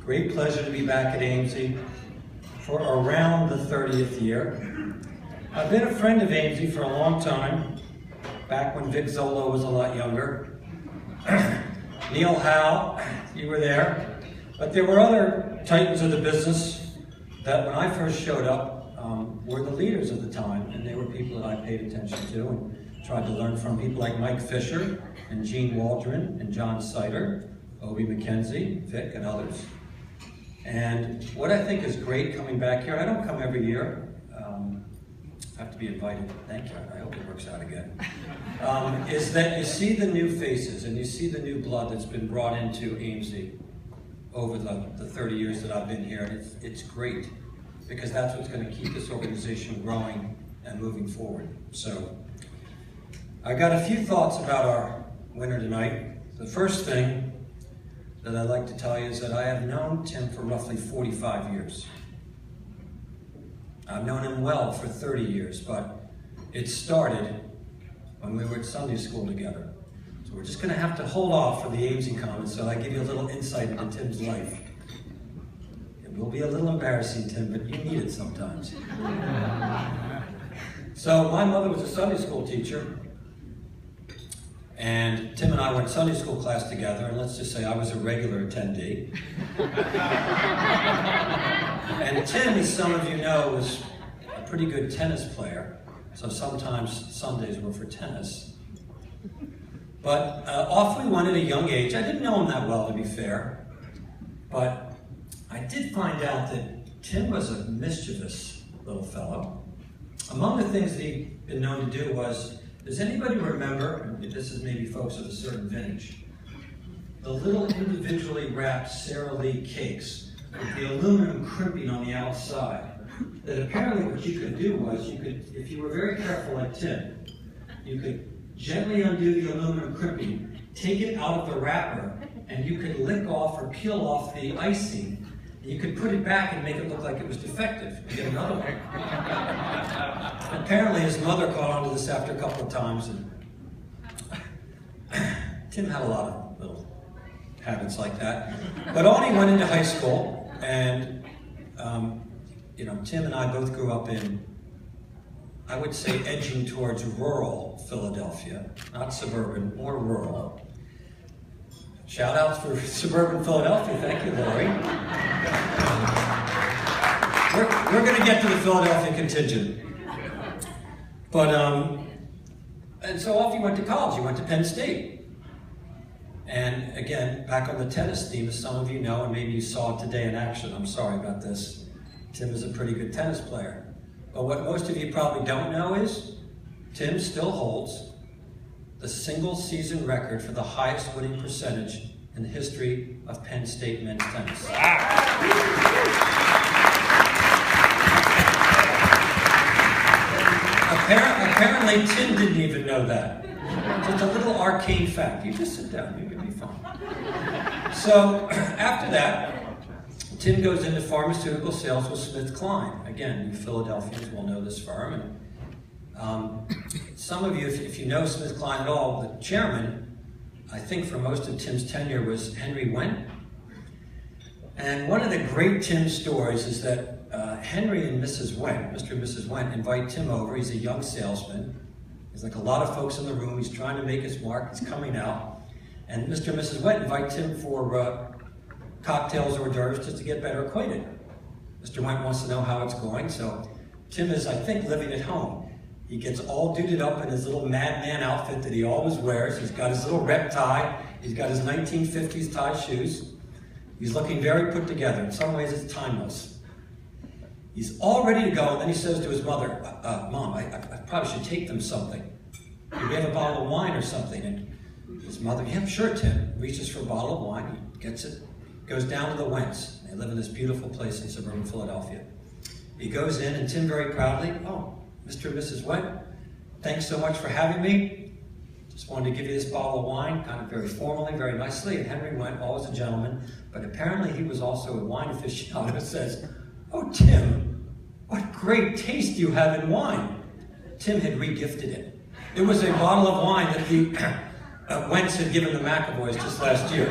Great pleasure to be back at AMC for around the 30th year. I've been a friend of AMC for a long time, back when Vic Zolo was a lot younger. Neil Howe, you were there. But there were other titans of the business that when I first showed up were the leaders of the time, and they were people that I paid attention to and tried to learn from, people like Mike Fisher and Gene Waldron and John Sider, Obie McKenzie, Vic, and others. And what I think is great coming back here, I don't come every year, I have to be invited, thank you, I hope it works out again, is that you see the new faces and you see the new blood that's been brought into AMC over the 30 years that I've been here, and it's great, because that's what's going to keep this organization growing and moving forward. So, I got a few thoughts about our winner tonight. The first thing that I'd like to tell you is that I have known Tim for roughly 45 years. I've known him well for 30 years, but it started when we were at Sunday school together. So we're just going to have to hold off for the AMC comments so I give you a little insight into Tim's life. It will be a little embarrassing, Tim, but you need it sometimes. So my mother was a Sunday school teacher, and Tim and I went Sunday school class together, and let's just say I was a regular attendee. And Tim, as some of you know, was a pretty good tennis player, so sometimes Sundays were for tennis. But off we went at a young age. I didn't know him that well, to be fair, but I did find out that Tim was a mischievous little fellow. Among the things that he'd been known to do was, does anybody remember, and this is maybe folks of a certain vintage, the little individually wrapped Sara Lee cakes with the aluminum crimping on the outside? That apparently what you could do was, you could, if you were very careful like Tim, you could gently undo the aluminum crimping, take it out of the wrapper, and you could lick off or peel off the icing. You could put it back and make it look like it was defective and get another one. Apparently his mother caught on to this after a couple of times, and Tim had a lot of little habits like that. But on he went into high school, and Tim and I both grew up in, I would say, edging towards rural Philadelphia, not suburban, more rural. Shout outs for suburban Philadelphia, thank you, Lori. We're going to get to the Philadelphia contingent. But, and so off he went to college, he went to Penn State. And again, back on the tennis theme, as some of you know, and maybe you saw it today in action, I'm sorry about this, Tim is a pretty good tennis player. But what most of you probably don't know is, Tim still holds the single season record for the highest winning percentage in the history of Penn State men's tennis. Apparently Tim didn't even know that. Just a little arcane fact. You just sit down, you're going to be fine. So after that, Tim goes into pharmaceutical sales with SmithKline. Again, you Philadelphians will know this firm. And some of you, if you know SmithKline at all, the chairman, I think for most of Tim's tenure, was Henry Wendt. And one of the great Tim stories is that Henry and Mrs. Wendt, Mr. and Mrs. Wendt, invite Tim over. He's a young salesman. There's like a lot of folks in the room. He's trying to make his mark. He's coming out. And Mr. and Mrs. Wendt invite Tim for cocktails or hors d'oeuvres just to get better acquainted. Mr. Wendt wants to know how it's going, so Tim is, I think, living at home. He gets all duded up in his little madman outfit that he always wears. He's got his little rep tie. He's got his 1950s tie shoes. He's looking very put together. In some ways, it's timeless. He's all ready to go, and then he says to his mother, Mom, I probably should take them something. Do we have a bottle of wine or something? And his mother, yeah, sure, Tim. Reaches for a bottle of wine. He gets it. Goes down to the Wendts. They live in this beautiful place in suburban Philadelphia. He goes in, and Tim very proudly, oh, Mr. and Mrs. Wendt, thanks so much for having me. Just wanted to give you this bottle of wine, kind of very formally, very nicely. And Henry Wendt, always a gentleman, but apparently he was also a wine aficionado, says, oh, Tim, what great taste you have in wine. Tim had re-gifted it. It was a bottle of wine that the Wentz had given the McAvoys just last year.